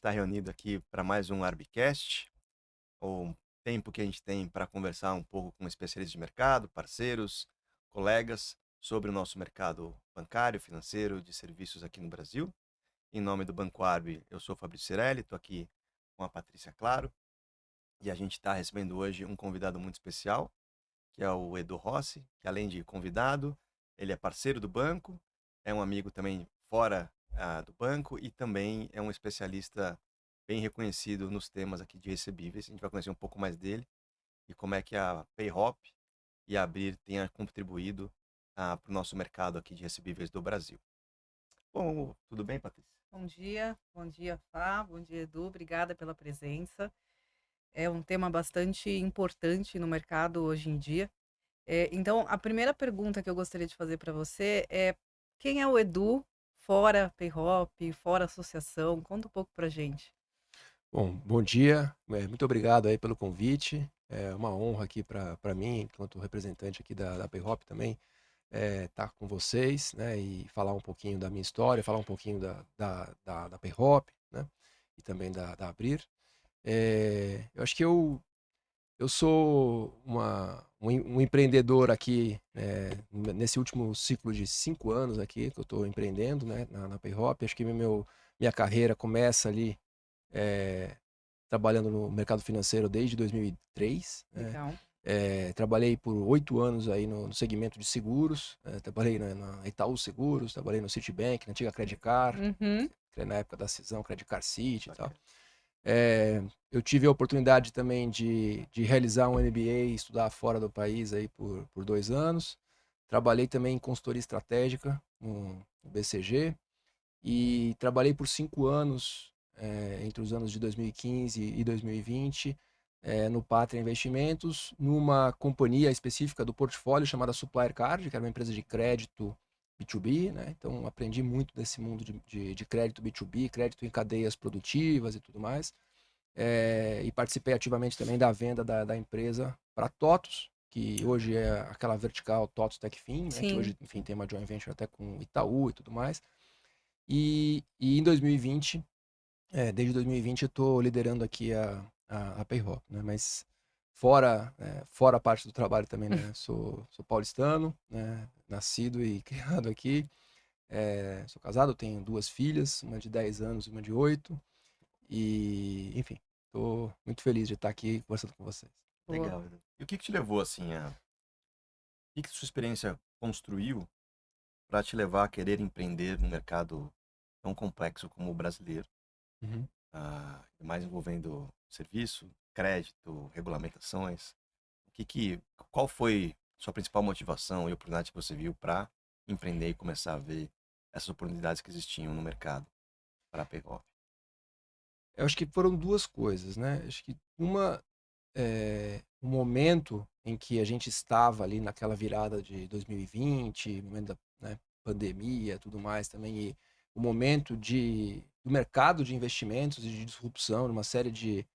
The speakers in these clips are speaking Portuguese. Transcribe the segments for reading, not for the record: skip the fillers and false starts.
está reunido aqui para mais um Arbicast, o tempo que a gente tem para conversar um pouco com especialistas de mercado, parceiros, colegas, sobre o nosso mercado bancário, financeiro, de serviços aqui no Brasil. Em nome do Banco Arbi, eu sou o Fabrício Cirelli, estou aqui com a Patrícia Claro, e a gente está recebendo hoje um convidado muito especial, que é o Edu Rossi, que além de convidado, ele é parceiro do banco, é um amigo também fora do banco e também é um especialista bem reconhecido nos temas aqui de recebíveis. A gente vai conhecer um pouco mais dele e como é que a PayHop e a Abrir tenha contribuído para o nosso mercado aqui de recebíveis do Brasil. Bom, tudo bem, Patrícia? Bom dia, Fá, bom dia, Edu, obrigada pela presença. É um tema bastante importante no mercado hoje em dia. Então, a primeira pergunta que eu gostaria de fazer para você é: quem é o Edu fora Payhop, fora associação? Conta um pouco para gente. Bom, bom dia, muito obrigado aí pelo convite. É uma honra aqui para mim, enquanto representante aqui da Payhop também, estar com vocês, né, e falar um pouquinho da minha história, falar um pouquinho da Payhop, né, e também da Abrir. Eu acho que eu sou um empreendedor aqui, nesse último ciclo de 5 anos aqui que eu estou empreendendo, né, na Payhop. Acho que minha carreira começa ali, eh, trabalhando no mercado financeiro desde 2003, né. Legal. Trabalhei por 8 anos aí no segmento de seguros, trabalhei na Itaú Seguros, trabalhei no Citibank, na antiga Credicar, Uhum. que é na época da cisão Credicar City e tal. Bacana. Eu tive a oportunidade também de realizar um MBA e estudar fora do país aí por 2 anos. Trabalhei também em consultoria estratégica no BCG e trabalhei por 5 anos, entre os anos de 2015 e 2020, no Pátria Investimentos, numa companhia específica do portfólio chamada Supplier Card, que era uma empresa de crédito B2B, né? Então aprendi muito desse mundo de crédito B2B, crédito em cadeias produtivas e tudo mais. E participei ativamente também da venda da empresa para TOTVS, que hoje é aquela vertical TOTVS Techfin, né? Que Sim. hoje, enfim, tem uma joint venture até com Itaú e tudo mais. E em 2020, desde 2020 eu estou liderando aqui a Payhop, né? Mas fora a parte do trabalho também, né? Sou paulistano, né? Nascido e criado aqui. Sou casado, tenho 2 filhas, uma de 10 anos e uma de 8. E, enfim, estou muito feliz de estar aqui conversando com vocês. Boa. Legal, Edu. E o que te levou assim o que sua experiência construiu para te levar a querer empreender num mercado tão complexo como o brasileiro, Uhum. mais envolvendo serviço, crédito, regulamentações? Qual foi sua principal motivação e oportunidade que você viu para empreender e começar a ver essas oportunidades que existiam no mercado para a Payroll? Eu acho que foram 2 coisas, né? Acho que uma, o momento em que a gente estava ali naquela virada de 2020, momento da, né, pandemia, tudo mais também, e o momento do mercado de investimentos e de disrupção numa série de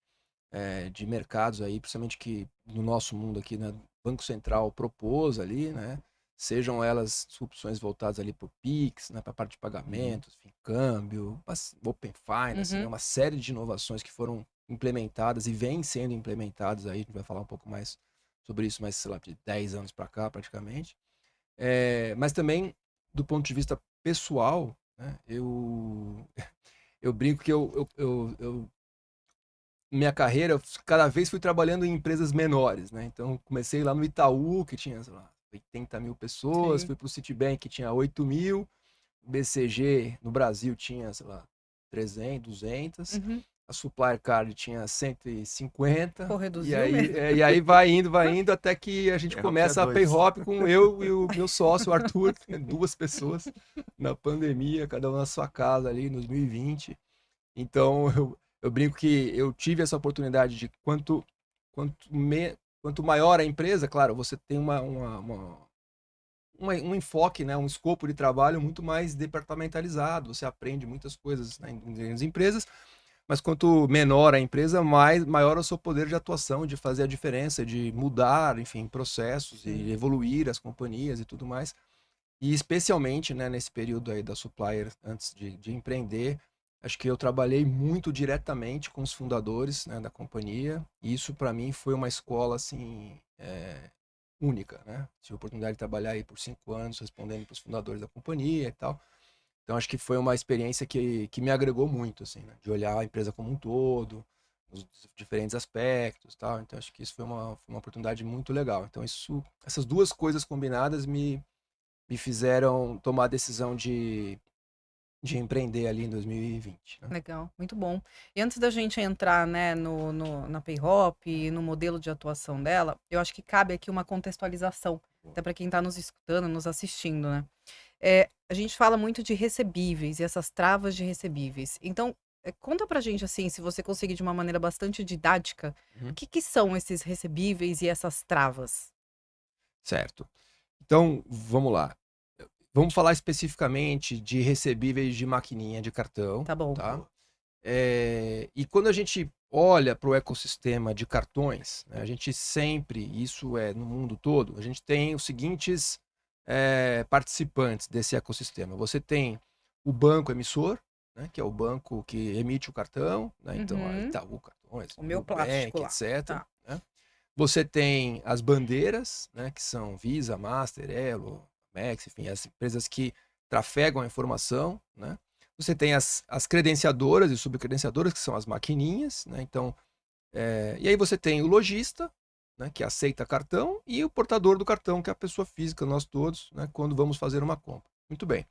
mercados aí, principalmente que no nosso mundo aqui, né, o Banco Central propôs ali, né, sejam elas disrupções voltadas ali por Pix, né, para a parte de Uhum. pagamentos, enfim, câmbio, Open Finance, né, Uhum. uma série de inovações que foram implementadas e vêm sendo implementadas aí, a gente vai falar um pouco mais sobre isso, mas sei lá, de 10 anos para cá praticamente. Mas também do ponto de vista pessoal, né, eu brinco que eu minha carreira, eu cada vez fui trabalhando em empresas menores, né? Então, comecei lá no Itaú, que tinha, sei lá, 80 mil pessoas, Sim. fui para o Citibank, que tinha 8 mil, BCG no Brasil tinha, sei lá, 300, 200, Uhum. a Supplier Card tinha 150, Pô, e reduziu aí, mesmo. e aí vai indo, até que a gente Payroll tinha começa a dois. Payhop com eu e o meu sócio, o Arthur, 2 pessoas, na pandemia, cada um na sua casa ali, em 2020. Então, eu brinco que eu tive essa oportunidade de quanto, quanto maior a empresa, claro, você tem um enfoque, né, um escopo de trabalho muito mais departamentalizado, você aprende muitas coisas, né, em grandes empresas, mas quanto menor a empresa, maior é o seu poder de atuação, de fazer a diferença, de mudar, enfim, processos e Sim. evoluir as companhias e tudo mais. E especialmente, né, nesse período aí da Supplier, antes de empreender, Acho que eu trabalhei muito diretamente com os fundadores, né, da companhia, e isso para mim foi uma escola assim única, né? Tive a oportunidade de trabalhar aí por 5 anos respondendo para os fundadores da companhia e tal. Então acho que foi uma experiência que me agregou muito, assim, né? De olhar a empresa como um todo, os diferentes aspectos, tal. Então acho que isso foi uma oportunidade muito legal. Então essas duas coisas combinadas me fizeram tomar a decisão de empreender ali em 2020, né? Legal, muito bom. E antes da gente entrar, né, na Payhop, no modelo de atuação dela, eu acho que cabe aqui uma contextualização, até para quem está nos escutando, nos assistindo, né? A gente fala muito de recebíveis e essas travas de recebíveis. Então, conta pra gente, assim, se você conseguir de uma maneira bastante didática, o Uhum. que são esses recebíveis e essas travas? Certo. Então, vamos lá. Vamos falar especificamente de recebíveis de maquininha de cartão, Tá bom. tá? E quando a gente olha para o ecossistema de cartões, né, a gente sempre, isso é no mundo todo, a gente tem os seguintes participantes desse ecossistema. Você tem o banco emissor, né, que é o banco que emite o cartão, né, então a Uhum. Itaú Cartões, O meu plástico Nubank, lá. etc. Tá. Né? Você tem as bandeiras, né, que são Visa, Master, Elo, Max, enfim, as empresas que trafegam a informação, né? Você tem as credenciadoras e subcredenciadoras, que são as maquininhas, né? Então, e aí você tem o lojista, né, que aceita cartão, e o portador do cartão, que é a pessoa física, nós todos, né, quando vamos fazer uma compra. Muito bem.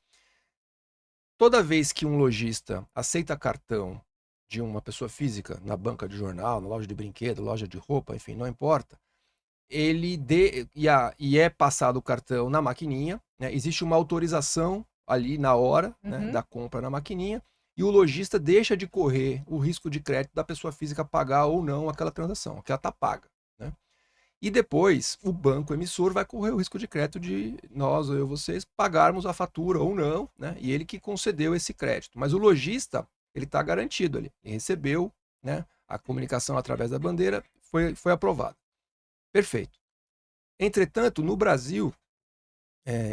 Toda vez que um lojista aceita cartão de uma pessoa física, na banca de jornal, na loja de brinquedo, loja de roupa, enfim, não importa, e é passado o cartão na maquininha, né? Existe uma autorização ali na hora, né, Uhum. da compra na maquininha, e o lojista deixa de correr o risco de crédito da pessoa física pagar ou não aquela transação, que ela está paga. Né? E depois o banco emissor vai correr o risco de crédito de nós, ou eu, vocês, pagarmos a fatura ou não, né? E ele que concedeu esse crédito. Mas o lojista, ele está garantido ali, ele recebeu, né, a comunicação através da bandeira, foi aprovada. Perfeito. Entretanto, no Brasil,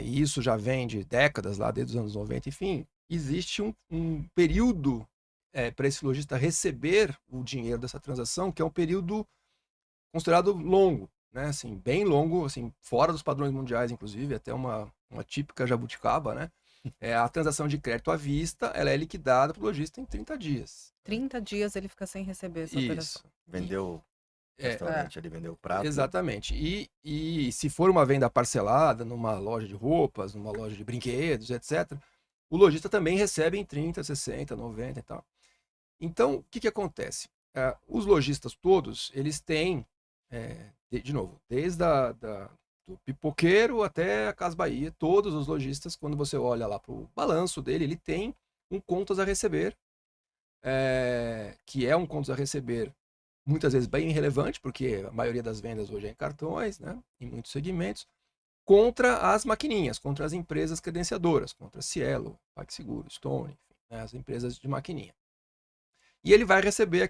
e isso já vem de décadas, lá desde os anos 90, enfim, existe um período para esse lojista receber o dinheiro dessa transação, que é um período considerado longo, né? Assim, bem longo, assim, fora dos padrões mundiais, inclusive, até uma típica jabuticaba, né? A transação de crédito à vista, ela é liquidada para o lojista em 30 dias. 30 dias ele fica sem receber essa operação. Isso. Vendeu o É, restaurante ali, vendeu o prato. exatamente. E se for uma venda parcelada numa loja de roupas, numa loja de brinquedos, etc., o lojista também recebe em 30, 60, 90 e tal. Então, o que acontece? Os lojistas todos, eles têm, de novo, desde do pipoqueiro até a Casa Bahia, todos os lojistas, quando você olha lá para o balanço dele, ele tem um contas a receber, que é um contas a receber muitas vezes bem relevante, porque a maioria das vendas hoje é em cartões, né, em muitos segmentos, contra as maquininhas, contra as empresas credenciadoras, contra a Cielo, PagSeguro, Stone, enfim, né, as empresas de maquininha. E ele vai receber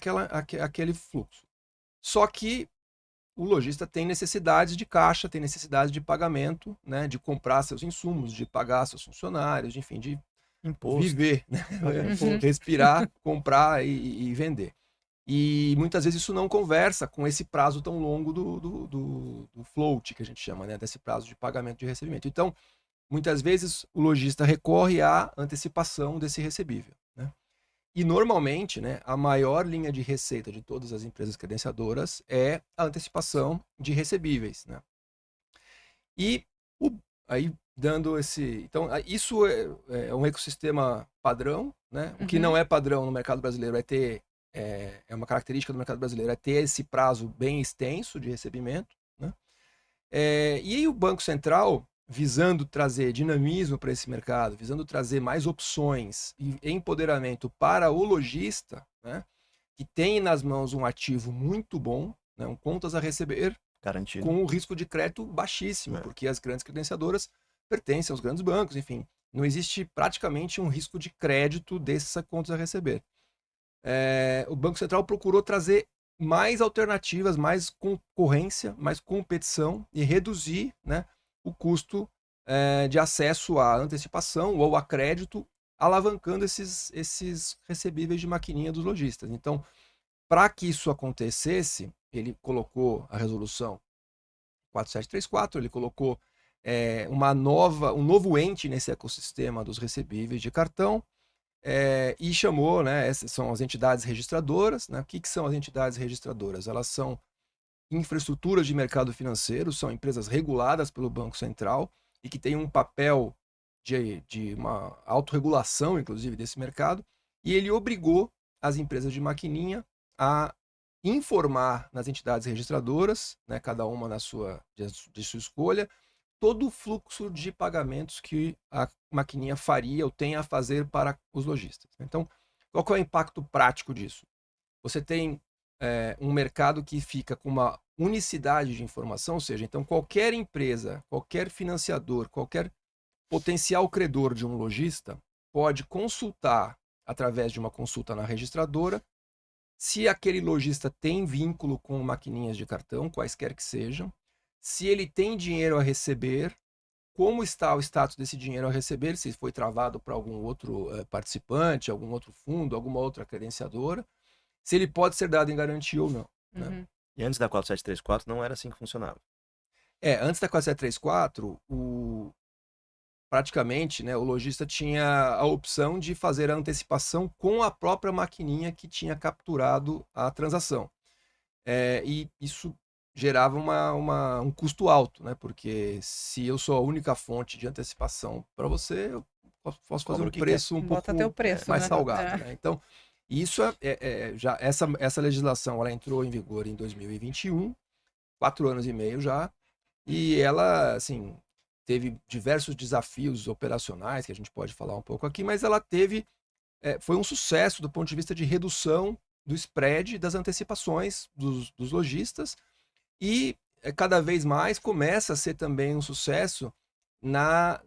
aquele fluxo. Só que o lojista tem necessidades de caixa, tem necessidade de pagamento, né, de comprar seus insumos, de pagar seus funcionários, enfim, de Imposto. viver, né, Uhum. respirar, comprar e vender. E muitas vezes isso não conversa com esse prazo tão longo do float, que a gente chama, né? Desse prazo de pagamento de recebimento. Então, muitas vezes o lojista recorre à antecipação desse recebível. Né? E normalmente, né, a maior linha de receita de todas as empresas credenciadoras é a antecipação de recebíveis. Né? E aí dando esse. Então, isso é um ecossistema padrão. Né? O que Uhum. não é padrão no mercado brasileiro é ter uma característica do mercado brasileiro, é ter esse prazo bem extenso de recebimento. Né? E aí o Banco Central, visando trazer dinamismo para esse mercado, visando trazer mais opções e empoderamento para o lojista, né, que tem nas mãos um ativo muito bom, né, um contas a receber, Garantido. com o risco de crédito baixíssimo, porque as grandes credenciadoras pertencem aos grandes bancos, enfim, não existe praticamente um risco de crédito dessas contas a receber. O Banco Central procurou trazer mais alternativas, mais concorrência, mais competição e reduzir, né, o custo de acesso à antecipação ou a crédito alavancando esses recebíveis de maquininha dos lojistas. Então, para que isso acontecesse, ele colocou a resolução 4734, ele colocou um novo ente nesse ecossistema dos recebíveis de cartão, e chamou, né, essas são as entidades registradoras, né? O que são as entidades registradoras? Elas são infraestruturas de mercado financeiro, são empresas reguladas pelo Banco Central e que têm um papel de uma autorregulação, inclusive, desse mercado, e ele obrigou as empresas de maquininha a informar nas entidades registradoras, né, cada uma de sua escolha, todo o fluxo de pagamentos que a maquininha faria ou tem a fazer para os lojistas. Então, qual que é o impacto prático disso? Você tem um mercado que fica com uma unicidade de informação, ou seja, então qualquer empresa, qualquer financiador, qualquer potencial credor de um lojista pode consultar, através de uma consulta na registradora, se aquele lojista tem vínculo com maquininhas de cartão, quaisquer que sejam, se ele tem dinheiro a receber, como está o status desse dinheiro a receber, se foi travado para algum outro participante, algum outro fundo, alguma outra credenciadora, se ele pode ser dado em garantia ou não. Né? E antes da 4734 não era assim que funcionava. Antes da 4734, praticamente, né, o lojista tinha a opção de fazer a antecipação com a própria maquininha que tinha capturado a transação. E isso gerava um custo alto, né? Porque se eu sou a única fonte de antecipação para você, eu posso fazer um preço um pouco mais salgado. Né? Então, isso já essa legislação ela entrou em vigor em 2021, 4 anos e meio já, e ela, assim, teve diversos desafios operacionais, que a gente pode falar um pouco aqui, mas ela foi um sucesso do ponto de vista de redução do spread das antecipações dos lojistas, e cada vez mais começa a ser também um sucesso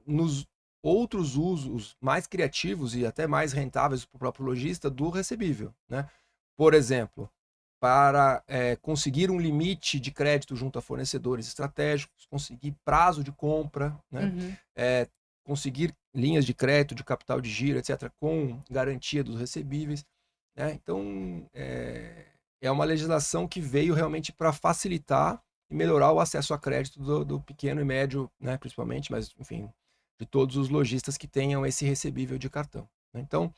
nos outros usos mais criativos e até mais rentáveis para o próprio lojista do recebível. Né? Por exemplo, para conseguir um limite de crédito junto a fornecedores estratégicos, conseguir prazo de compra, né? Conseguir linhas de crédito, de capital de giro, etc., com garantia dos recebíveis. Né? Então, é uma legislação que veio realmente para facilitar e melhorar o acesso a crédito do pequeno e médio, né, principalmente, mas, enfim, de todos os lojistas que tenham esse recebível de cartão. Então,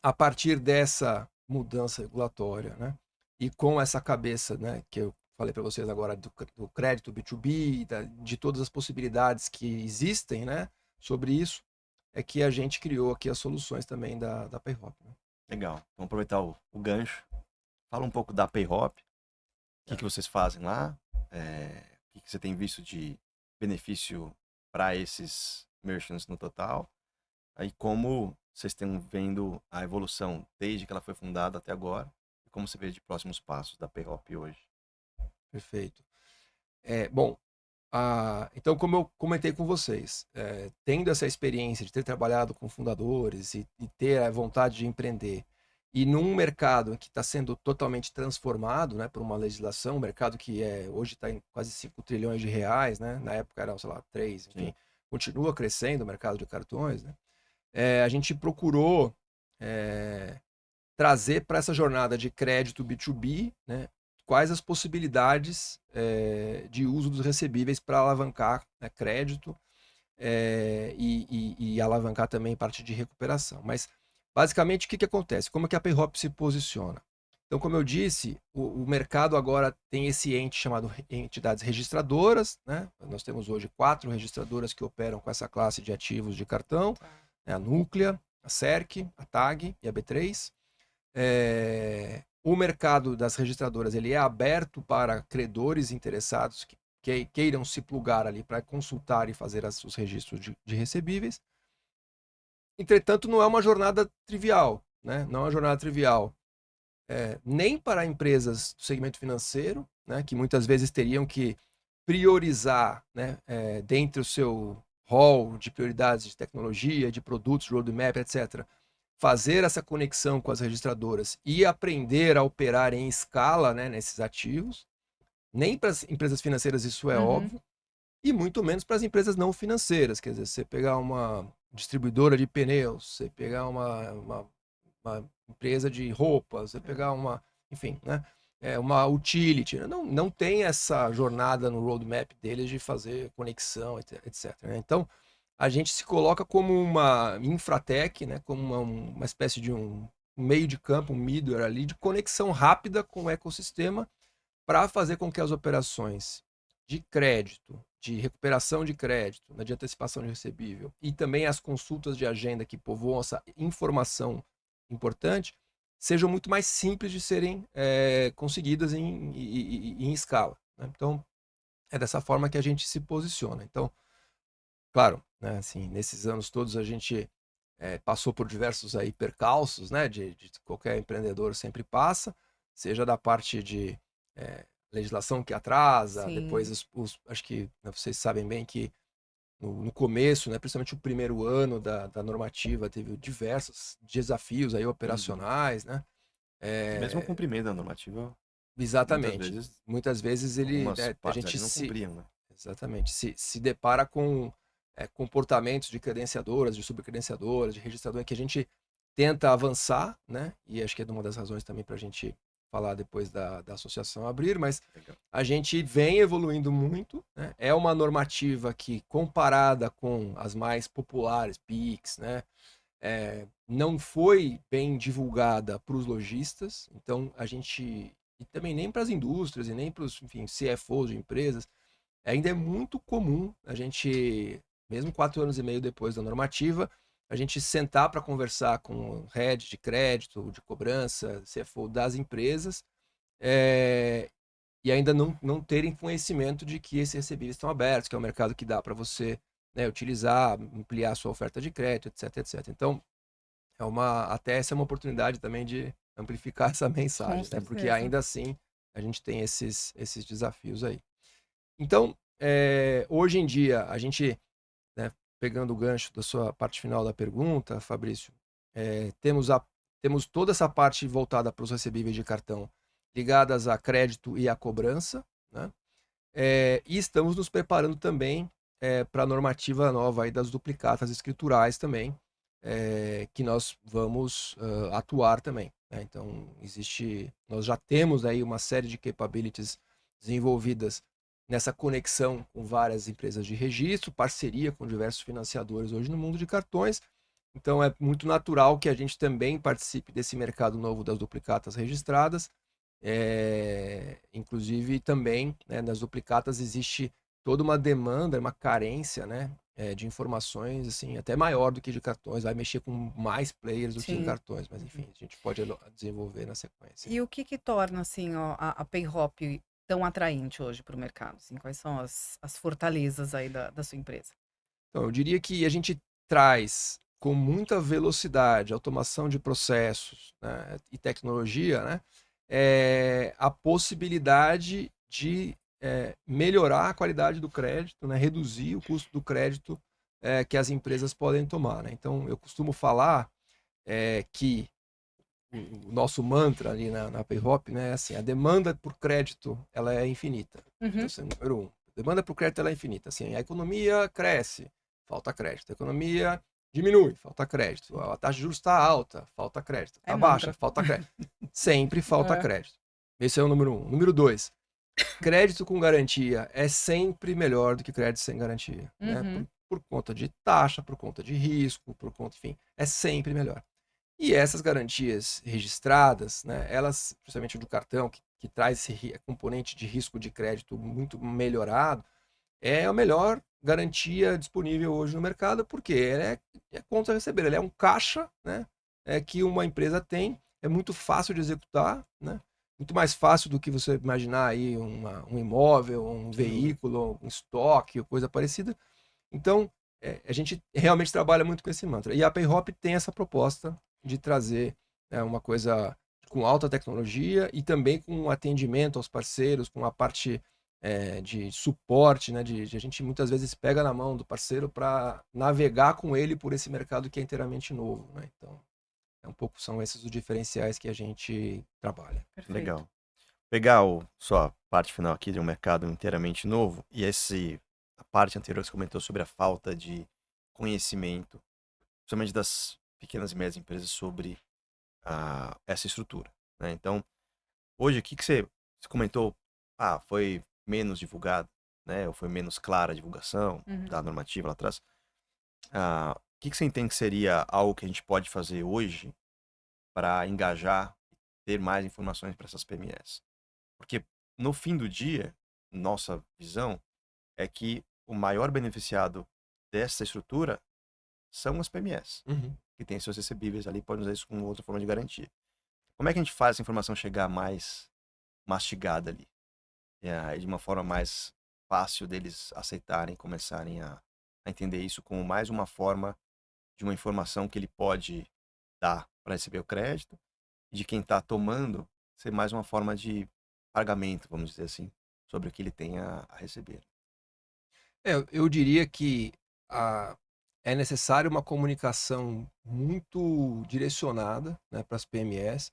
a partir dessa mudança regulatória, né, e com essa cabeça, né, que eu falei para vocês agora do crédito B2B, de todas as possibilidades que existem, né, sobre isso, é que a gente criou aqui as soluções também da PayHop. Né? Legal. Vamos aproveitar o gancho. Fala um pouco da PayHop. O que vocês fazem lá? O que você tem visto de benefício para esses merchants no total? Aí como vocês estão vendo a evolução desde que ela foi fundada até agora? E como você vê de próximos passos da PayHop hoje? Perfeito. Bom, então, como eu comentei com vocês, tendo essa experiência de ter trabalhado com fundadores e ter a vontade de empreender, e num mercado que está sendo totalmente transformado, né, por uma legislação, um mercado que hoje está em quase 5 trilhões de reais, né, na época era, sei lá, 3, enfim, continua crescendo o mercado de cartões, né, a gente procurou trazer para essa jornada de crédito B2B, né, quais as possibilidades de uso dos recebíveis para alavancar, né, crédito e alavancar também parte de recuperação. Mas, basicamente, o que acontece? Como é que a PayHop se posiciona? Então, como eu disse, o mercado agora tem esse ente chamado entidades registradoras. Né? Nós temos hoje 4 registradoras que operam com essa classe de ativos de cartão. Né? A Núclea, a Cerc, a TAG e a B3. O mercado das registradoras ele é aberto para credores interessados que queiram se plugar ali para consultar e fazer os registros de recebíveis. Entretanto, não é uma jornada trivial, né? Não é uma jornada trivial nem para empresas do segmento financeiro, né? Que muitas vezes teriam que priorizar, né? Dentre o seu hall de prioridades de tecnologia, de produtos, roadmap, etc., fazer essa conexão com as registradoras e aprender a operar em escala, né, nesses ativos. Nem para as empresas financeiras isso é óbvio, e muito menos para as empresas não financeiras. Quer dizer, você pegar uma distribuidora de pneus, você pegar uma empresa de roupas, você pegar enfim, né? Uma utility, não tem essa jornada no roadmap deles de fazer conexão, etc, né? Então, a gente se coloca como uma infratech, né? Como uma espécie de um meio de campo, um middleware ali, de conexão rápida com o ecossistema para fazer com que as operações de crédito, de recuperação de crédito, de antecipação de recebível e também as consultas de agenda que povoam essa informação importante, sejam muito mais simples de serem conseguidas em escala, né? Então, é dessa forma que a gente se posiciona. Então, claro, né, assim, nesses anos todos a gente passou por diversos aí percalços, né, de qualquer empreendedor sempre passa, seja da parte de legislação que atrasa, depois Sim. acho que, né, vocês sabem bem que no começo, né, principalmente o primeiro ano da normativa, teve diversos desafios aí Uhum. operacionais, né? E mesmo o É, cumprimento da normativa, exatamente. Muitas vezes algumas a partes gente ali não se cumpriam, né? Exatamente. Se depara com comportamentos de credenciadoras, de subcredenciadoras, de registrador, que a gente tenta avançar, né? E acho que é uma das razões também para a gente falar depois da associação abrir, mas Legal. a gente vem evoluindo muito, né? É uma normativa que, comparada com as mais populares, PIX, né? Não foi bem divulgada para os lojistas, então a gente, e também nem para as indústrias, e nem para os, enfim, CFOs de empresas, ainda é muito comum a gente, mesmo 4 anos e meio depois da normativa, a gente sentar para conversar com o head de crédito, de cobrança, CFO das empresas, é, e ainda não terem conhecimento de que esses recebíveis estão abertos, que é um mercado que dá para você, né, utilizar, ampliar a sua oferta de crédito, etc, etc. Então, até essa é uma oportunidade também de amplificar essa Com mensagem, né? Porque certeza. ainda assim a gente tem esses desafios aí. Então, hoje em dia, a gente, né, pegando o gancho da sua parte final da pergunta, Fabrício, temos temos toda essa parte voltada para os recebíveis de cartão ligadas a crédito e a cobrança, né? E estamos nos preparando também para a normativa nova aí das duplicatas escriturais também, que nós vamos atuar também, né? Então, nós já temos aí uma série de capabilities desenvolvidas nessa conexão com várias empresas de registro, parceria com diversos financiadores hoje no mundo de cartões. Então, é muito natural que a gente também participe desse mercado novo das duplicatas registradas. Inclusive também, né, nas duplicatas existe toda uma demanda, uma carência, né, de informações assim até maior do que de cartões, vai mexer com mais players do que em Sim. cartões, mas enfim, a gente pode desenvolver na sequência. E o que torna, assim, ó, a PayHop tão atraente hoje para o mercado, assim? Quais são as fortalezas aí da sua empresa? Então, eu diria que a gente traz com muita velocidade, automação de processos, né, e tecnologia, né, a possibilidade de melhorar a qualidade do crédito, né, reduzir o custo do crédito que as empresas podem tomar, né? Então, eu costumo falar que o nosso mantra ali na PayHop, né, é assim, a demanda por crédito ela é infinita. Então, Uhum. assim, número um, a demanda por crédito ela é infinita. Assim, a economia cresce, falta crédito. A economia diminui, falta crédito. A taxa de juros está alta, falta crédito. É Está baixa, mantra. falta crédito. Sempre falta É. crédito. Esse é o número um. Número dois, crédito com garantia é sempre melhor do que crédito sem garantia, né? Uhum. Por conta de taxa, por conta de risco, por conta, enfim, é sempre melhor. E essas garantias registradas, né, elas, principalmente o do cartão, que traz esse componente de risco de crédito muito melhorado, é a melhor garantia disponível hoje no mercado, porque ela é contra receber, ela é um caixa, né, que uma empresa tem, é muito fácil de executar, né, muito mais fácil do que você imaginar aí um imóvel, um Sem dúvida. veículo, um estoque, ou coisa parecida. Então, a gente realmente trabalha muito com esse mantra. E a PayHop tem essa proposta de trazer uma coisa com alta tecnologia e também com um atendimento aos parceiros, com a parte de suporte, né? De a gente muitas vezes pega na mão do parceiro para navegar com ele por esse mercado que é inteiramente novo, né? Então, são esses os diferenciais que a gente trabalha. Perfeito. Legal. Pegar sua parte final aqui de um mercado inteiramente novo e a parte anterior que você comentou sobre a falta de conhecimento principalmente das pequenas e médias empresas, sobre essa estrutura, né? Então, hoje, o que você comentou? Ah, foi menos divulgado, né? Ou foi menos clara a divulgação Uhum. da normativa lá atrás. O que você entende que seria algo que a gente pode fazer hoje para engajar, ter mais informações para essas PMEs? Porque no fim do dia, nossa visão é que o maior beneficiado dessa estrutura são as PMEs, Uhum. que têm seus recebíveis ali, podem usar isso como outra forma de garantia. Como é que a gente faz essa informação chegar mais mastigada ali? E de uma forma mais fácil deles aceitarem, começarem a entender isso como mais uma forma de uma informação que ele pode dar para receber o crédito, e de quem está tomando ser mais uma forma de pagamento, vamos dizer assim, sobre o que ele tem a receber. Eu diria que a, é necessário uma comunicação muito direcionada, né, para as PMEs,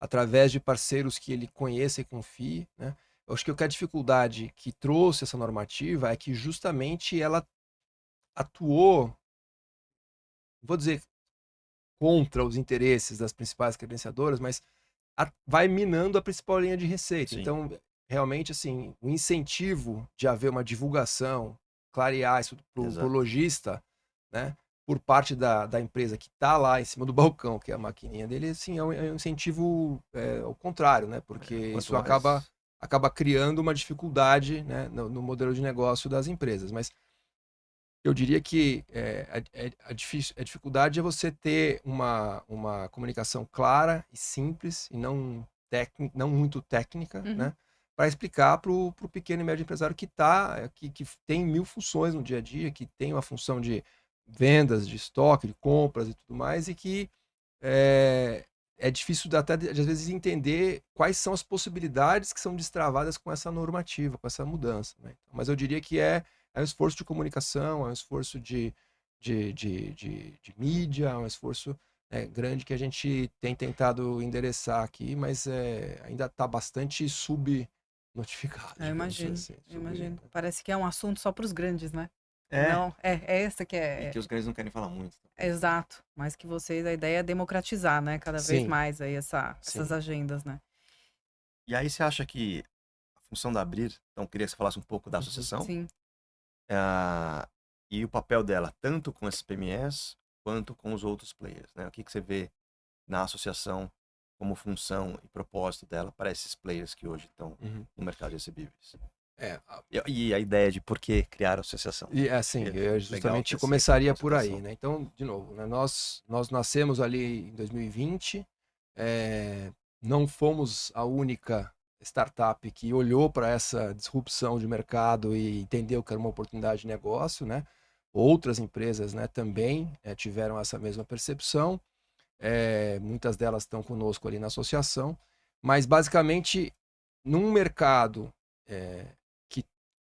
através de parceiros que ele conheça e confie, né? Eu acho que a dificuldade que trouxe essa normativa é que justamente ela atuou, vou dizer, contra os interesses das principais credenciadoras, mas vai minando a principal linha de receita. Sim, Então, realmente, assim, o incentivo de haver uma divulgação, clarear isso para o exato. lojista, né, por parte da empresa que está lá em cima do balcão, que é a maquininha dele, assim, é um incentivo ao contrário, né, porque Quanto isso mais. acaba criando uma dificuldade, né, no modelo de negócio das empresas. Mas eu diria que a dificuldade é você ter uma comunicação clara e simples e não muito técnica, Uhum. né? Para explicar para o pequeno e médio empresário que tem mil funções no dia a dia, que tem uma função de vendas, de estoque, de compras e tudo mais, e que é, é difícil até às vezes entender quais são as possibilidades que são destravadas com essa normativa, com essa mudança, né? Mas eu diria que é um esforço de comunicação, é um esforço de mídia, é um esforço grande que a gente tem tentado endereçar aqui, mas ainda está bastante subnotificado, Eu digamos imagino, assim. eu imagino. Parece que é um assunto só para os grandes, né? E É, não, é essa que e que os grandes não querem falar muito. é exato. Mas que vocês, a ideia é democratizar, né? Cada vez Sim, mais aí essas sim. agendas, né? E aí você acha que a função da Abrir, então eu queria que você falasse um pouco da Uhum. associação, Sim. ah, e o papel dela, tanto com esses PMEs, quanto com os outros players, né? O que você vê na associação como função e propósito dela para esses players que hoje estão Uhum. no mercado de recebíveis? É, E a ideia de por que criar a associação, né? e Acho assim, que eu é legal justamente ter essa começaria por aí, contextualização. né? Então, de novo, né, nós nascemos ali em 2020, não fomos a única startup que olhou para essa disrupção de mercado e entendeu que era uma oportunidade de negócio, né? Outras empresas, né, também tiveram essa mesma percepção, muitas delas estão conosco ali na associação, mas basicamente num mercado que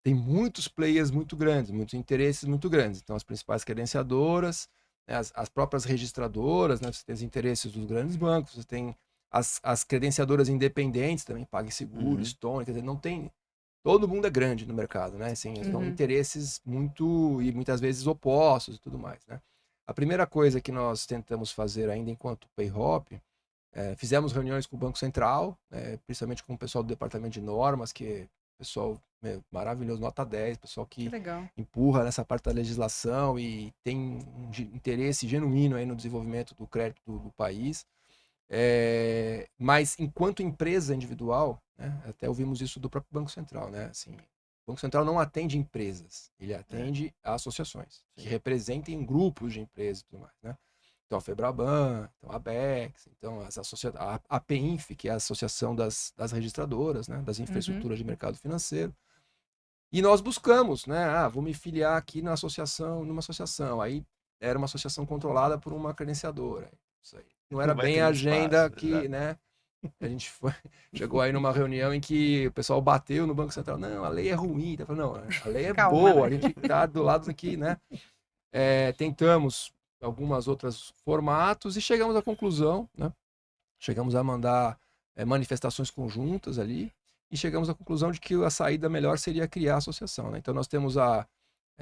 tem muitos players muito grandes, muitos interesses muito grandes. Então, as principais credenciadoras, né, as próprias registradoras, né, você tem os interesses dos grandes bancos, você tem as credenciadoras independentes também, PagSeguro, Uhum. Stone, quer dizer, não tem. Todo mundo é grande no mercado, né? Assim, são Uhum. interesses muito e muitas vezes opostos e tudo mais, né? A primeira coisa que nós tentamos fazer ainda enquanto PayHop, fizemos reuniões com o Banco Central, principalmente com o pessoal do departamento de normas, que é pessoal maravilhoso, nota 10, pessoal Que que legal. empurra nessa parte da legislação e tem um interesse genuíno aí no desenvolvimento do crédito do país. Mas enquanto empresa individual, né, até ouvimos isso do próprio Banco Central, né? Assim, o Banco Central não atende empresas, ele É, atende associações que sim. representem grupos de empresas e tudo mais, né? Então a Febraban, então a Abex, então a PENF, que é a Associação das Registradoras, né, das Uhum. infraestruturas de mercado financeiro. E nós buscamos, né? Vou me filiar aqui numa associação. Aí era uma associação controlada por uma credenciadora. Isso aí. Não era Não vai bem ter a muito agenda espaço, que, exato. né? A gente chegou aí numa reunião em que o pessoal bateu no Banco Central. Não, a lei é ruim. Eu falei, não, a lei é Calma, boa. né? A gente tá do lado aqui, né? Tentamos algumas outras formatos e chegamos à conclusão, né? Chegamos a mandar manifestações conjuntas ali e chegamos à conclusão de que a saída melhor seria criar a associação, né? Então nós temos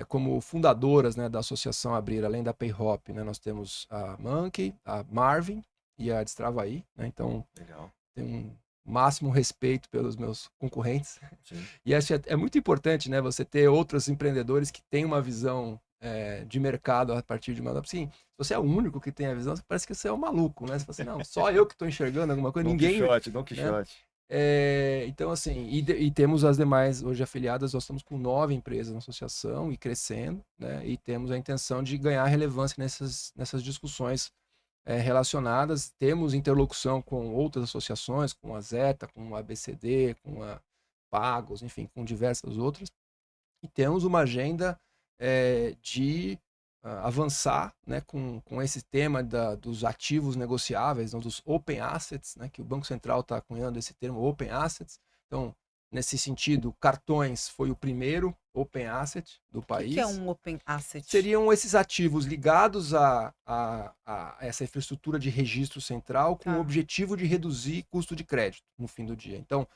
como fundadoras, né, da associação Abrir, além da PayHop, né, nós temos a Monkey, a Marvin e a Destravaí, né? Então, Legal. tenho um máximo respeito pelos meus concorrentes. Sim. E acho que é muito importante, né, você ter outros empreendedores que têm uma visão de mercado a partir de uma... Assim, se você é o único que tem a visão, parece que você é um maluco, né? Você fala assim, não, só eu que estou enxergando alguma coisa, Don ninguém... Quixote, Don né? Quixote. Então, assim, e temos as demais hoje afiliadas, nós estamos com 9 empresas na associação e crescendo, né? E temos a intenção de ganhar relevância nessas discussões relacionadas. Temos interlocução com outras associações, com a Zeta, com a ABCD, com a Pagos, enfim, com diversas outras. E temos uma agenda de avançar, né, com esse tema dos ativos negociáveis, não, dos open assets, né, que o Banco Central está cunhando esse termo open assets. Então, nesse sentido, cartões foi o primeiro open asset do O país. que é um open asset? Seriam esses ativos ligados a essa infraestrutura de registro central com o objetivo de reduzir custo de crédito no fim do dia. Então,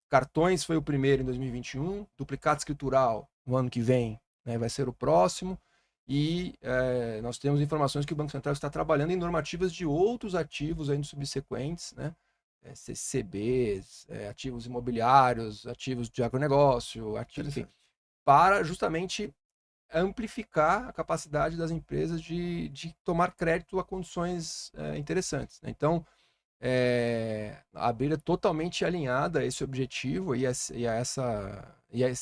cartões foi o primeiro em 2021, duplicado escritural no ano que vem, né, vai ser o próximo, e nós temos informações que o Banco Central está trabalhando em normativas de outros ativos ainda subsequentes, né, CCBs, ativos imobiliários, ativos de agronegócio, ativos, enfim, para justamente amplificar a capacidade das empresas de tomar crédito a condições interessantes, né? Então, a Abrir é totalmente alinhada a esse objetivo e a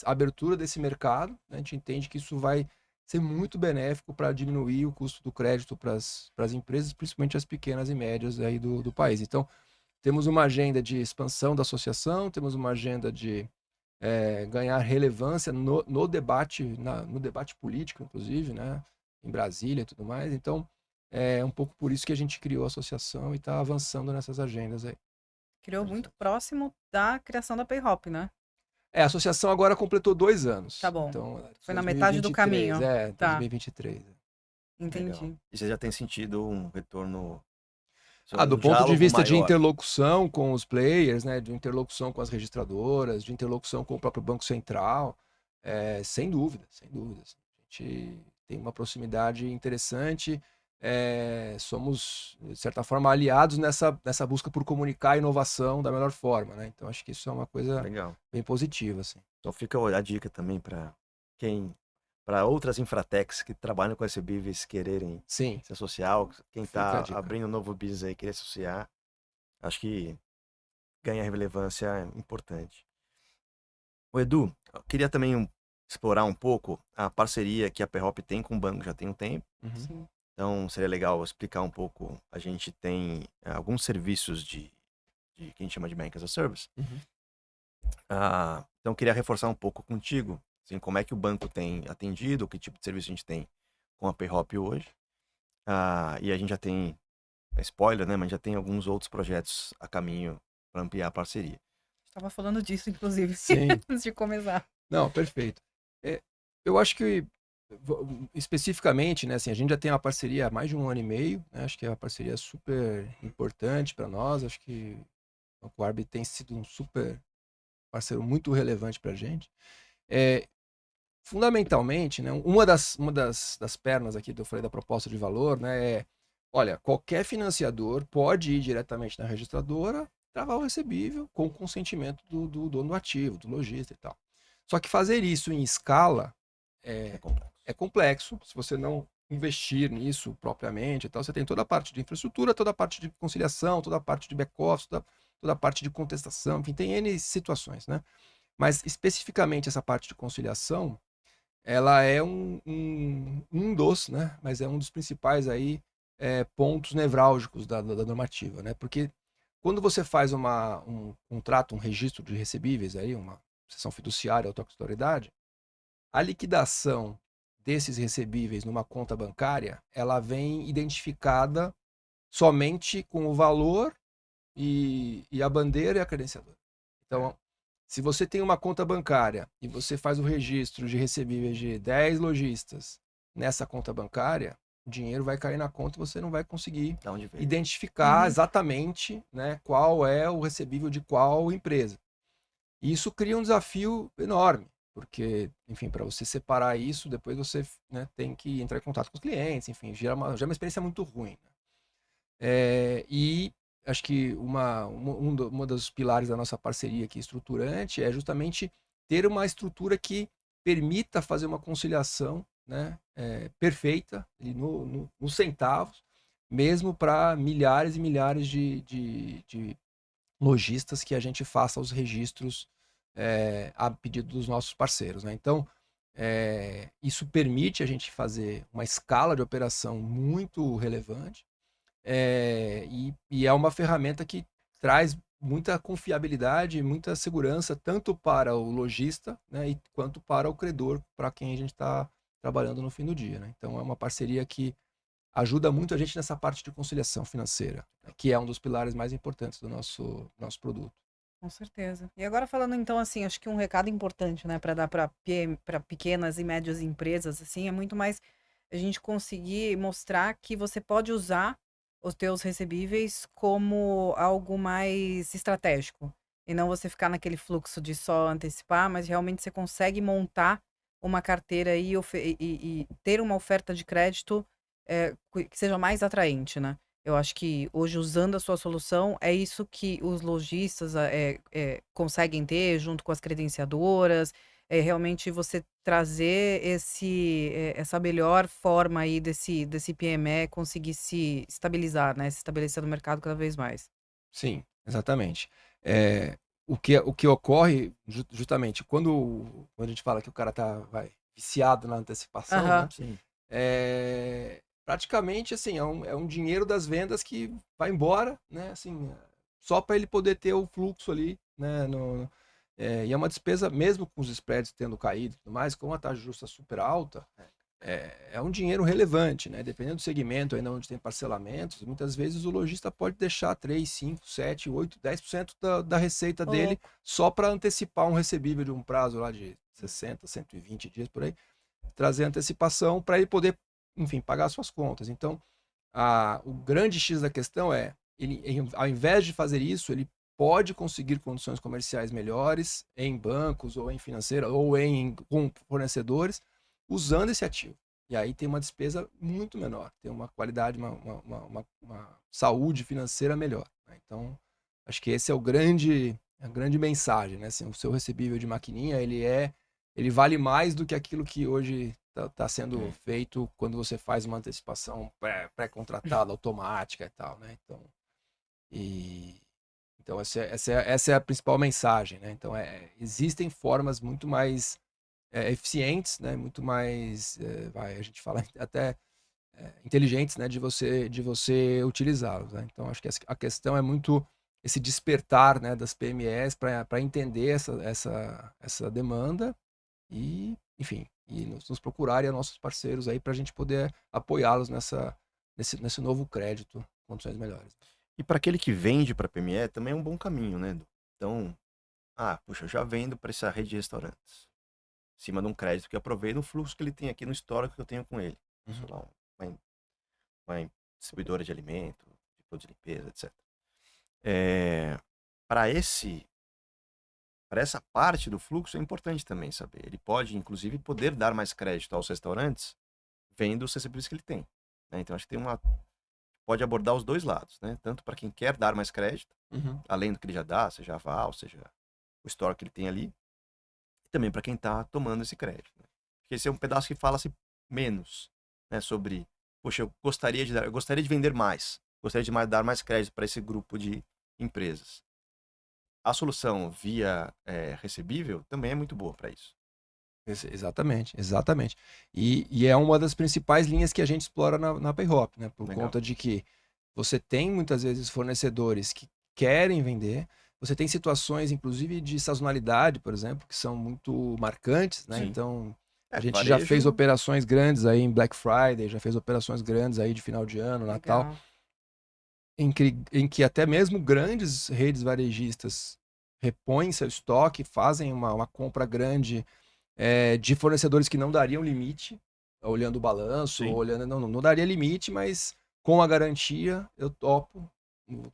abertura desse mercado, né? A gente entende que isso vai ser muito benéfico para diminuir o custo do crédito para as empresas, principalmente as pequenas e médias aí do país. Então, temos uma agenda de expansão da associação, temos uma agenda de ganhar relevância no debate político, inclusive, né, em Brasília e tudo mais. Então, é um pouco por isso que a gente criou a associação e está avançando nessas agendas aí. Criou muito próximo da criação da PayHop, né? A associação agora completou 2 anos. Tá bom. Então, foi na metade do caminho. Tá. 2023. Entendi. Legal. E você já tem sentido um retorno... do ponto de vista de interlocução com os players, né, de interlocução com as registradoras, de interlocução com o próprio Banco Central, sem dúvida, sem dúvida. A gente tem uma proximidade interessante, somos, de certa forma, aliados nessa busca por comunicar a inovação da melhor forma, né? Então, acho que isso é uma coisa bem positiva, assim. Então, fica a dica também para outras infratechs que trabalham com SBIVs quererem se associar, quem está abrindo um novo business aí, querer associar, acho que ganha relevância é importante. O Edu, eu queria também explorar um pouco a parceria que a PayHop tem com o banco já tem um tempo. Sim. Então, seria legal explicar um pouco. A gente tem alguns serviços que a gente chama de Bank as a Service. Então, eu queria reforçar um pouco contigo, assim, como é que o banco tem atendido, que tipo de serviço a gente tem com a PayHop hoje. E a gente já tem, spoiler, né, mas já tem alguns outros projetos a caminho para ampliar a parceria. Estava falando disso, inclusive, antes de começar. Não, perfeito. Eu acho que, especificamente, né, assim, a gente já tem uma parceria há mais de 1 ano e meio, né, acho que é uma parceria super importante para nós, acho que o Banco Arbi tem sido um super parceiro muito relevante para a gente. Fundamentalmente, né, uma das pernas aqui que eu falei da proposta de valor, né, olha, qualquer financiador pode ir diretamente na registradora, travar o recebível com o consentimento do dono do ativo, do lojista e tal. Só que fazer isso em escala é complexo. Se você não investir nisso propriamente e tal, você tem toda a parte de infraestrutura, toda a parte de conciliação, toda a parte de back-office, toda a parte de contestação, enfim, tem N situações, né? Mas especificamente essa parte de conciliação, ela é um dos, né? Mas é um dos principais aí, pontos nevrálgicos da normativa, né? Porque quando você faz um contrato, um registro de recebíveis, aí, uma cessão fiduciária, autoexecutoriedade, a liquidação desses recebíveis numa conta bancária, ela vem identificada somente com o valor e a bandeira e a credenciadora. Então, se você tem uma conta bancária e você faz o registro de recebíveis de 10 lojistas nessa conta bancária, o dinheiro vai cair na conta e você não vai conseguir identificar exatamente, né, qual é o recebível de qual empresa. E isso cria um desafio enorme, porque, enfim, para você separar isso, depois você, né, tem que entrar em contato com os clientes, enfim, já é uma experiência muito ruim, né? E acho que uma dos pilares da nossa parceria aqui estruturante é justamente ter uma estrutura que permita fazer uma conciliação, né, perfeita, ali nos centavos, mesmo para milhares e milhares de lojistas que a gente faça os registros a pedido dos nossos parceiros, né? Então, isso permite a gente fazer uma escala de operação muito relevante, e é uma ferramenta que traz muita confiabilidade, muita segurança, tanto para o lojista, né, quanto para o credor, para quem a gente está trabalhando no fim do dia, né? Então, é uma parceria que ajuda muito a gente nessa parte de conciliação financeira, né, que é um dos pilares mais importantes do nosso produto. Com certeza. E agora falando então assim, acho que um recado importante, né, para dar para pequenas e médias empresas, assim, é muito mais a gente conseguir mostrar que você pode usar os teus recebíveis como algo mais estratégico. E não você ficar naquele fluxo de só antecipar, mas realmente você consegue montar uma carteira e ter uma oferta de crédito que seja mais atraente, né? Eu acho que hoje, usando a sua solução, é isso que os lojistas conseguem ter junto com as credenciadoras, é realmente você trazer essa melhor forma aí desse PME conseguir se estabilizar, né? Se estabelecer no mercado cada vez mais. Sim, exatamente. O que ocorre justamente quando a gente fala que o cara tá, viciado na antecipação, Aham. né? Sim. Praticamente assim, é um dinheiro das vendas que vai embora, né? Assim, só para ele poder ter o fluxo ali, né? E é uma despesa, mesmo com os spreads tendo caído e tudo mais, com a taxa justa super alta, é um dinheiro relevante, né? Dependendo do segmento, ainda onde tem parcelamentos, muitas vezes o lojista pode deixar 3, 5, 7, 8, 10% da receita Ô, dele louco. só para antecipar um recebível de um prazo lá de 60, 120 dias por aí, trazer antecipação para ele poder, enfim, pagar suas contas. Então, o grande X da questão é, ao invés de fazer isso, ele pode conseguir condições comerciais melhores em bancos ou em financeira ou com fornecedores usando esse ativo. E aí tem uma despesa muito menor, tem uma qualidade, uma saúde financeira melhor, né? Então, acho que esse é a grande mensagem, né? Assim, o seu recebível de maquininha, ele vale mais do que aquilo que hoje está sendo feito quando você faz uma antecipação pré-contratada, automática e tal, né? Então essa é a principal mensagem, né? Então, existem formas muito mais eficientes, né? Muito mais, a gente fala até inteligentes, né? De você utilizá-los, né? Então, acho que a questão é muito esse despertar, né, das PMEs para entender essa demanda e, enfim, nos procurarem a nossos parceiros aí para a gente poder apoiá-los nesse novo crédito, condições melhores. E para aquele que vende para PME também é um bom caminho, né, Edu? Então, puxa, eu já vendo para essa rede de restaurantes. Em cima de um crédito que eu aproveito o fluxo que ele tem aqui no histórico que eu tenho com ele. Sei lá, uma, uma distribuidora de alimento, de produtos de limpeza, etc. Para essa parte do fluxo é importante também saber. Ele pode, inclusive, poder dar mais crédito aos restaurantes vendo os recebíveis que ele tem, né? Então, acho que pode abordar os dois lados, né? Tanto para quem quer dar mais crédito, além do que ele já dá, seja aval, seja o histórico que ele tem ali, e também para quem está tomando esse crédito, né? Porque esse é um pedaço que fala-se menos, né? Sobre, poxa, eu gostaria de vender mais, gostaria de dar mais crédito para esse grupo de empresas. A solução via recebível também é muito boa para isso. Exatamente, exatamente. E é uma das principais linhas que a gente explora na PayHop, né? Por Legal. conta de que você tem muitas vezes fornecedores que querem vender, você tem situações, inclusive, de sazonalidade, por exemplo, que são muito marcantes, né? Sim. Então, a gente já fez operações grandes aí em Black Friday, já fez operações grandes aí de final de ano, Natal, Legal. em que até mesmo grandes redes varejistas repõem seu estoque, fazem uma compra grande de fornecedores que não dariam limite, olhando o balanço, Sim. olhando, não daria limite, mas com a garantia eu topo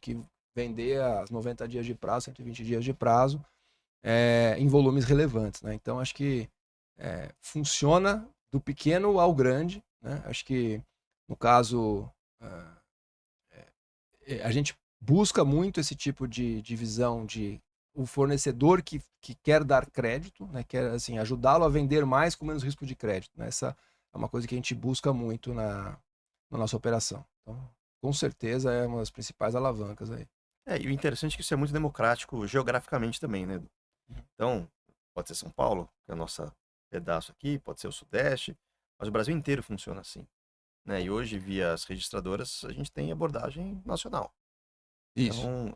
que vender as 90 dias de prazo, 120 dias de prazo, em volumes relevantes, né? Então, acho que funciona do pequeno ao grande, né? Acho que, no caso, a gente busca muito esse tipo de visão de o fornecedor que quer dar crédito, né? Quer assim, ajudá-lo a vender mais com menos risco de crédito, né? Essa é uma coisa que a gente busca muito na nossa operação. Então, com certeza é uma das principais alavancas aí. E o interessante é que isso é muito democrático geograficamente também, né? Então, pode ser São Paulo, que é o nosso pedaço aqui, pode ser o Sudeste, mas o Brasil inteiro funciona assim, né? E hoje, via as registradoras, a gente tem abordagem nacional. Isso. Então,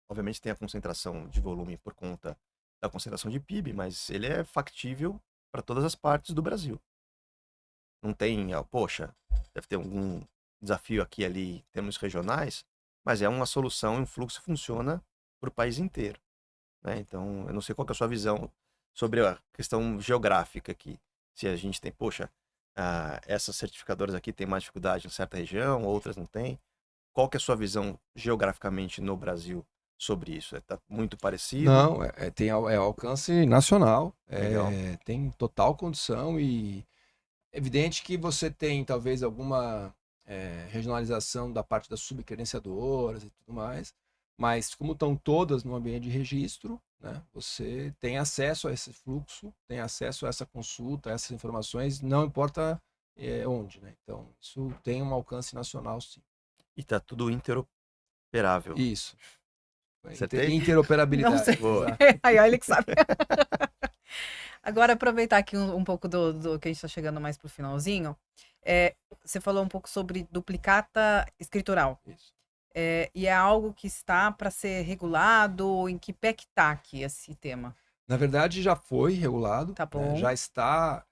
obviamente tem a concentração de volume por conta da concentração de PIB, mas ele é factível para todas as partes do Brasil. Não tem, poxa, deve ter algum desafio aqui e ali em termos regionais, mas é uma solução e um fluxo que funciona para o país inteiro, né? Então, eu não sei qual que é a sua visão sobre a questão geográfica aqui. Se a gente tem, poxa, essas certificadoras aqui têm mais dificuldade em certa região, outras não têm. Qual que é a sua visão geograficamente no Brasil sobre isso? Está muito parecido? Não, tem alcance nacional, Legal. tem total condição e é evidente que você tem talvez alguma regionalização da parte das subcredenciadoras e tudo mais, mas como estão todas no ambiente de registro, né, você tem acesso a esse fluxo, tem acesso a essa consulta, a essas informações, não importa onde, né? Então, isso tem um alcance nacional, sim. E está tudo interoperável. Isso. Acertei? Não Interoperabilidade. sei. Boa. Exato. Aí, olha ele que sabe. Agora, aproveitar aqui um pouco do que a gente está chegando mais pro finalzinho. Você falou um pouco sobre duplicata escritural. Isso. E é algo que está para ser regulado? Em que pé que está aqui esse tema? Na verdade, já foi regulado, Tá né, bom. já está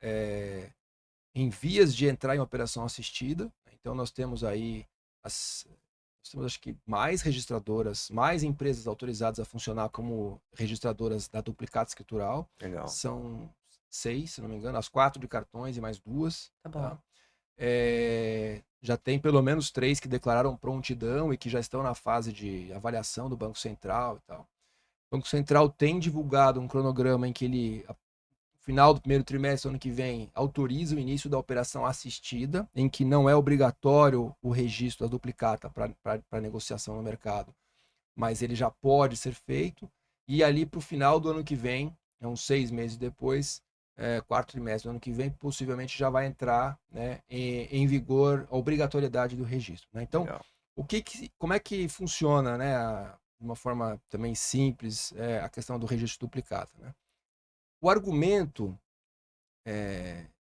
em vias de entrar em operação assistida. Então, nós temos aí, nós temos acho que mais registradoras, mais empresas autorizadas a funcionar como registradoras da duplicata escritural. Legal. São 6, se não me engano, as 4 de cartões e mais 2. Tá bom. Já tem pelo menos 3 que declararam prontidão e que já estão na fase de avaliação do Banco Central e tal. O Banco Central tem divulgado um cronograma em que ele, no final do primeiro trimestre do ano que vem, autoriza o início da operação assistida, em que não é obrigatório o registro da duplicata para negociação no mercado, mas ele já pode ser feito. E ali para o final do ano que vem, uns 6 meses depois, quarto trimestre do ano que vem, possivelmente já vai entrar, né, em vigor a obrigatoriedade do registro, né? Então, Legal. como é que funciona, né, de uma forma também simples, a questão do registro duplicata, né? O argumento,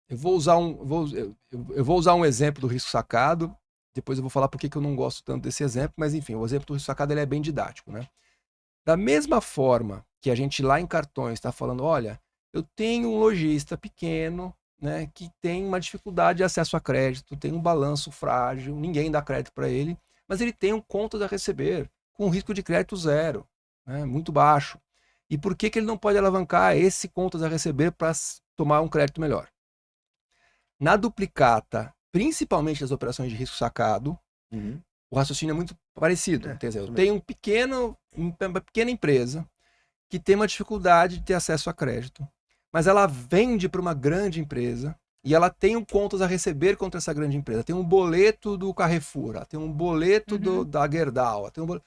eu vou usar um exemplo do risco sacado, depois eu vou falar por que eu não gosto tanto desse exemplo, mas enfim, o exemplo do risco sacado ele é bem didático, né? Da mesma forma que a gente lá em cartões está falando, olha, eu tenho um lojista pequeno, né, que tem uma dificuldade de acesso a crédito, tem um balanço frágil, ninguém dá crédito para ele, mas ele tem um contas a receber com risco de crédito zero, né, muito baixo. E por que ele não pode alavancar esse contas a receber para tomar um crédito melhor? Na duplicata, principalmente nas operações de risco sacado, o raciocínio é muito parecido. Quer dizer, eu tenho uma pequena empresa que tem uma dificuldade de ter acesso a crédito, mas ela vende para uma grande empresa e ela tem um contas a receber contra essa grande empresa. Tem um boleto do Carrefour, ela tem um boleto da Gerdau, ela tem um boleto,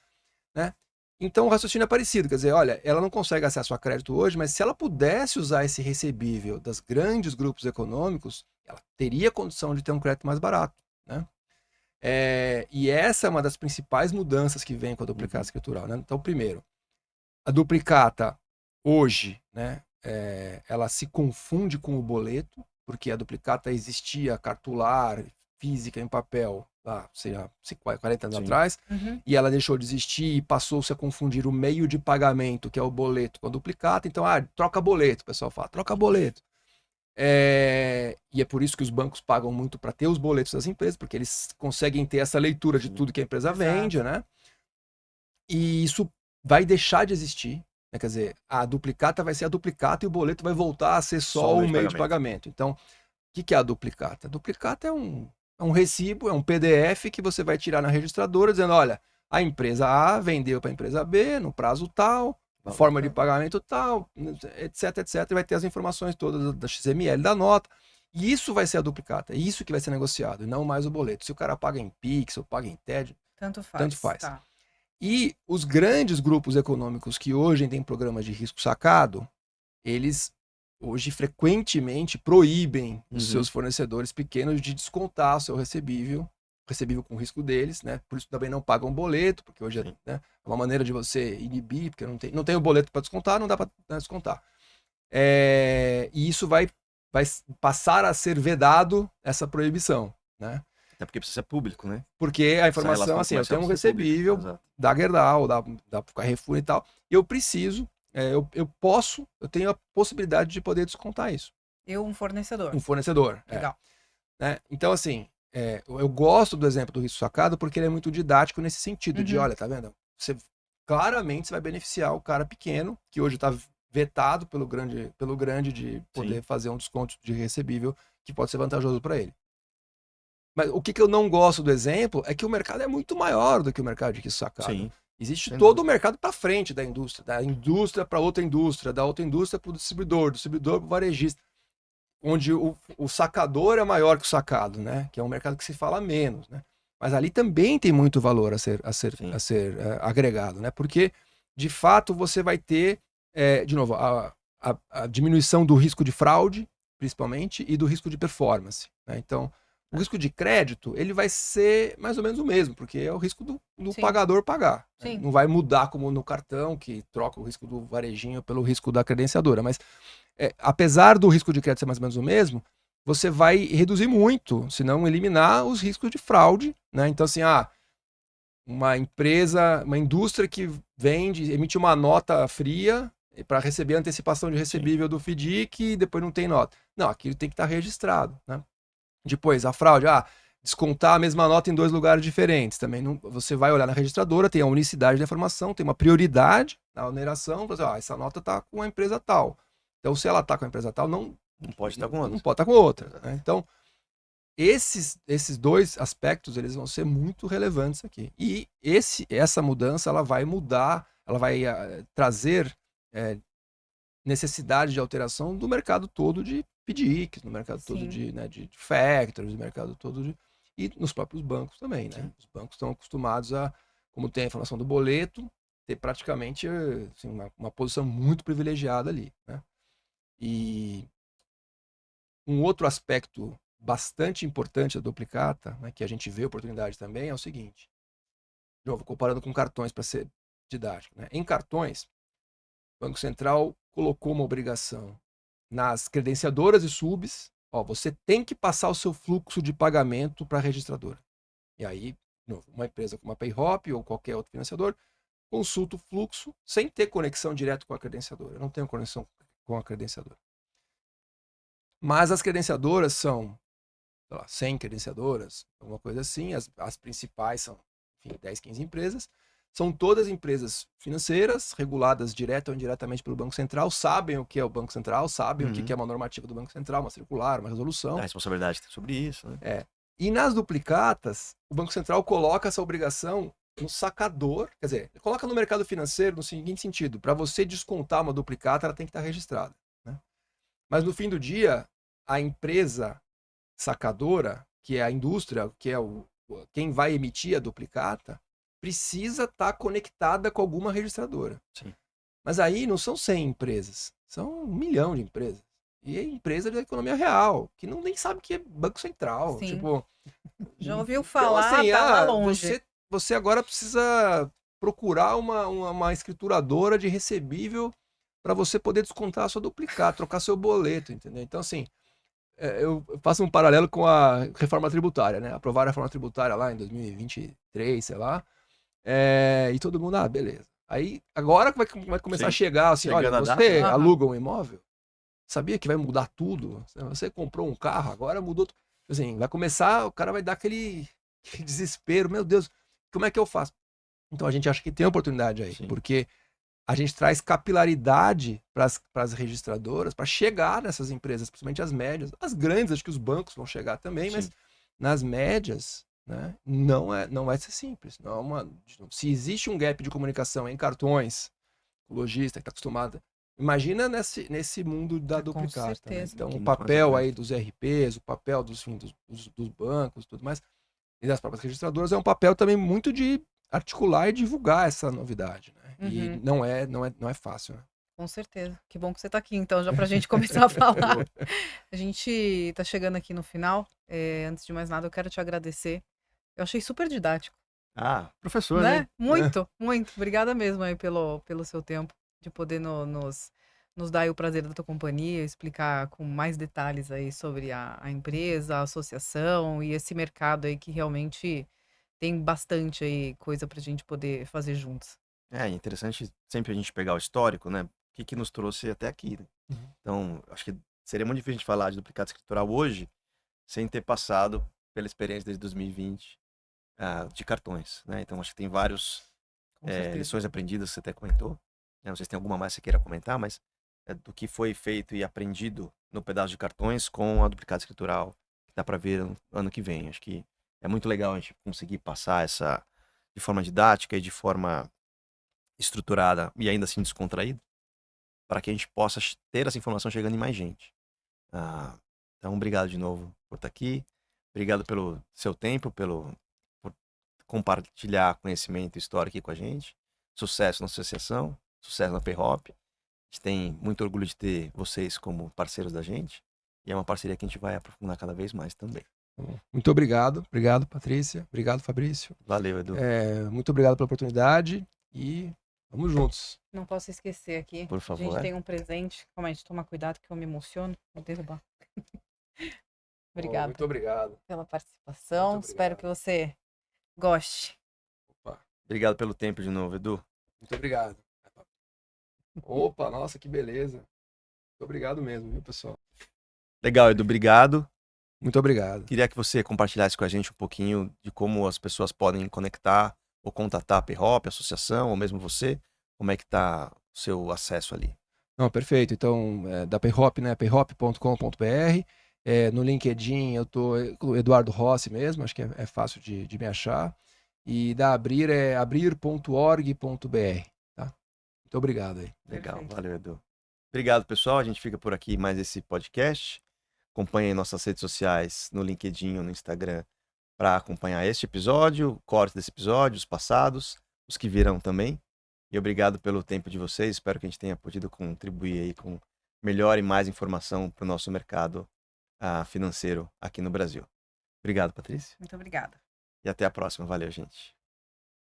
né? Então o raciocínio é parecido, quer dizer, olha, ela não consegue acesso a crédito hoje, mas se ela pudesse usar esse recebível das grandes grupos econômicos, ela teria condição de ter um crédito mais barato, né? E essa é uma das principais mudanças que vem com a duplicata escritural, né? Então, primeiro, a duplicata hoje, né, ela se confunde com o boleto, porque a duplicata existia cartular, física, em papel, sei lá, 40 anos atrás, e ela deixou de existir e passou-se a confundir o meio de pagamento, que é o boleto, com a duplicata. Então, troca boleto, o pessoal fala, troca boleto. E é por isso que os bancos pagam muito para ter os boletos das empresas, porque eles conseguem ter essa leitura de tudo que a empresa vende, né? E isso vai deixar de existir, né? Quer dizer, a duplicata vai ser a duplicata e o boleto vai voltar a ser só o meio de pagamento. Então, o que é a duplicata? A duplicata é um recibo, é um PDF que você vai tirar na registradora dizendo, olha, a empresa A vendeu para a empresa B no prazo tal, forma de pagamento tal, etc, etc. E vai ter as informações todas da XML da nota. E isso vai ser a duplicata. É isso que vai ser negociado, e não mais o boleto. Se o cara paga em Pix ou paga em TED, Tanto faz. tanto faz. Tá. E os grandes grupos econômicos que hoje têm programas de risco sacado, eles hoje frequentemente proíbem os seus fornecedores pequenos de descontar o seu recebível com risco deles, né? Por isso também não pagam boleto, porque hoje é uma maneira de você inibir, porque não tem o boleto para descontar, não dá para descontar. E isso vai passar a ser vedado, essa proibição, né? Até porque precisa ser público, né? Porque a informação, assim, eu tenho um recebível da Gerdau, da Carrefour e tal, e eu preciso, eu tenho a possibilidade de poder descontar isso. Um fornecedor. Um fornecedor. Legal. Né? Então, assim, eu gosto do exemplo do risco sacado porque ele é muito didático nesse sentido de, olha, tá vendo? Claramente você vai beneficiar o cara pequeno, que hoje está vetado pelo grande de poder fazer um desconto de recebível que pode ser vantajoso para ele. Mas o que eu não gosto do exemplo é que o mercado é muito maior do que o mercado de risco sacado. Sim. Existe todo o mercado para frente da indústria para outra indústria, da outra indústria para o distribuidor para o varejista, onde o sacador é maior que o sacado, né? Que é um mercado que se fala menos, né? Mas ali também tem muito valor a ser agregado, né? Porque, de fato, você vai ter, de novo, a diminuição do risco de fraude, principalmente, e do risco de performance, né? Então, o risco de crédito, ele vai ser mais ou menos o mesmo, porque é o risco do pagador pagar. Né? Não vai mudar como no cartão, que troca o risco do varejinho pelo risco da credenciadora. Mas, apesar do risco de crédito ser mais ou menos o mesmo, você vai reduzir muito, se não eliminar os riscos de fraude. Né? Então, assim, uma indústria que emite uma nota fria para receber a antecipação de recebível do FDIC e depois não tem nota. Não, aquilo tem que estar registrado, né? Depois, a fraude, descontar a mesma nota em 2 lugares diferentes. Também você vai olhar na registradora, tem a unicidade da informação, tem uma prioridade na oneração, você, essa nota está com a empresa tal. Então, se ela está com a empresa tal, não pode estar com outra. Não pode estar com outra. Né? Então, esses 2 aspectos, eles vão ser muito relevantes aqui. E essa mudança, ela vai mudar, ela vai trazer necessidade de alteração do mercado todo de PDICs, no mercado todo de factories, no mercado todo e nos próprios bancos também, né? Sim. Os bancos estão acostumados a, como tem a informação do boleto, ter praticamente assim, uma posição muito privilegiada ali, né? E um outro aspecto bastante importante da duplicata, né, que a gente vê oportunidade também, é o seguinte, de novo, comparando com cartões para ser didático, né? Em cartões, o Banco Central colocou uma obrigação nas credenciadoras e subs, você tem que passar o seu fluxo de pagamento para a registradora. E aí, de novo, uma empresa como a PayHop ou qualquer outro financiador consulta o fluxo sem ter conexão direto com a credenciadora. Eu não tenho conexão com a credenciadora. Mas as credenciadoras são, sei lá, 100 credenciadoras, alguma coisa assim. As principais são, enfim, 10, 15 empresas. São todas empresas financeiras, reguladas direta ou indiretamente pelo Banco Central, sabem o que é o Banco Central, sabem o que é uma normativa do Banco Central, uma circular, uma resolução. A responsabilidade sobre isso, né? E nas duplicatas, o Banco Central coloca essa obrigação no sacador, quer dizer, coloca no mercado financeiro no seguinte sentido, para você descontar uma duplicata, ela tem que estar registrada. Né? Mas no fim do dia, a empresa sacadora, que é a indústria, que é quem vai emitir a duplicata, precisa estar conectada com alguma registradora. Sim. Mas aí não são 100 empresas, são 1 milhão de empresas. E é empresa da economia real, que nem sabe o que é Banco Central. Sim. Tipo, já ouviu falar, então, assim, tá lá longe. Você agora precisa procurar uma escrituradora de recebível para você poder descontar a sua duplicata, trocar seu boleto, entendeu? Então, assim, eu faço um paralelo com a reforma tributária, né? Aprovaram a reforma tributária lá em 2023, sei lá. E todo mundo, beleza. Aí, agora vai começar a chegar assim, olha, você aluga um imóvel, sabia que vai mudar tudo? Você comprou um carro, agora mudou tudo. Assim, vai começar, o cara vai dar aquele desespero, meu Deus, como é que eu faço? Então a gente acha que tem oportunidade aí, porque a gente traz capilaridade para as registradoras, para chegar nessas empresas, principalmente as médias. As grandes, acho que os bancos vão chegar também, mas nas médias, né, não vai ser simples. Se existe um gap de comunicação em cartões o lojista que está acostumado. Imagina nesse mundo da Com duplicata, né? certeza. Então, Que o muito mais papel aberto. aí dos RPs, o papel dos bancos, tudo mais, e das próprias registradoras, é um papel também muito de articular e divulgar essa novidade, né? E Uhum. não é fácil, né? Com certeza. Que bom que você está aqui, então, já para a gente começar a falar. A gente está chegando aqui no final. Antes de mais nada, eu quero te agradecer. Eu achei super didático, Ah, professor, né? né? Muito, muito. Obrigada mesmo aí pelo seu tempo, de poder nos dar aí o prazer da tua companhia, explicar com mais detalhes aí sobre a empresa, a associação e esse mercado aí que realmente tem bastante aí coisa para a gente poder fazer juntos. É interessante sempre a gente pegar o histórico, né? O que nos trouxe até aqui, né? Uhum. Então, acho que seria muito difícil a gente falar de duplicado escritural hoje sem ter passado pela experiência desde 2020 de cartões, né? Então, acho que tem vários Com certeza. lições aprendidas que você até comentou. Né? Não sei se tem alguma mais que você queira comentar, mas do que foi feito e aprendido no pedaço de cartões com a duplicado escritural, que dá para ver ano que vem. Acho que é muito legal a gente conseguir passar essa de forma didática e de forma estruturada e ainda assim descontraída, para que a gente possa ter essa informação chegando em mais gente. Ah, então, obrigado de novo por estar aqui. Obrigado pelo seu tempo, por compartilhar conhecimento e história aqui com a gente. Sucesso na associação, sucesso na Perhop. A gente tem muito orgulho de ter vocês como parceiros da gente. E é uma parceria que a gente vai aprofundar cada vez mais também. Muito obrigado. Obrigado, Patrícia. Obrigado, Fabrício. Valeu, Edu. Muito obrigado pela oportunidade e vamos juntos. Não posso esquecer aqui. Por A favor. gente tem um presente. Calma aí, toma cuidado que eu me emociono. Vou derrubar. Obrigada Muito obrigado. pela participação. Muito Espero obrigado. que você goste. Opa, Obrigado pelo tempo de novo, Edu. muito obrigado. Opa, nossa, que beleza. Muito obrigado mesmo, viu, pessoal? Legal, Edu. Obrigado. Muito obrigado. Queria que você compartilhasse com a gente um pouquinho de como as pessoas podem conectar ou contatar a Perhop, a associação, ou mesmo você. Como é que está o seu acesso ali? Não, perfeito. Então, da Perhop, né? perhop.com.br. No LinkedIn eu tô com o Eduardo Rossi mesmo, acho que é fácil de me achar. E da Abrir é abrir.org.br, tá? Muito obrigado aí. Legal, Perfeito. valeu, Edu. Obrigado, pessoal. A gente fica por aqui mais esse podcast. Acompanhem nossas redes sociais no LinkedIn ou no Instagram para acompanhar este episódio, o corte desse episódio, os passados, os que virão também. E obrigado pelo tempo de vocês. Espero que a gente tenha podido contribuir aí com melhor e mais informação para o nosso mercado financeiro aqui no Brasil. Obrigado, Patrícia. Muito obrigada. E até a próxima. Valeu, gente.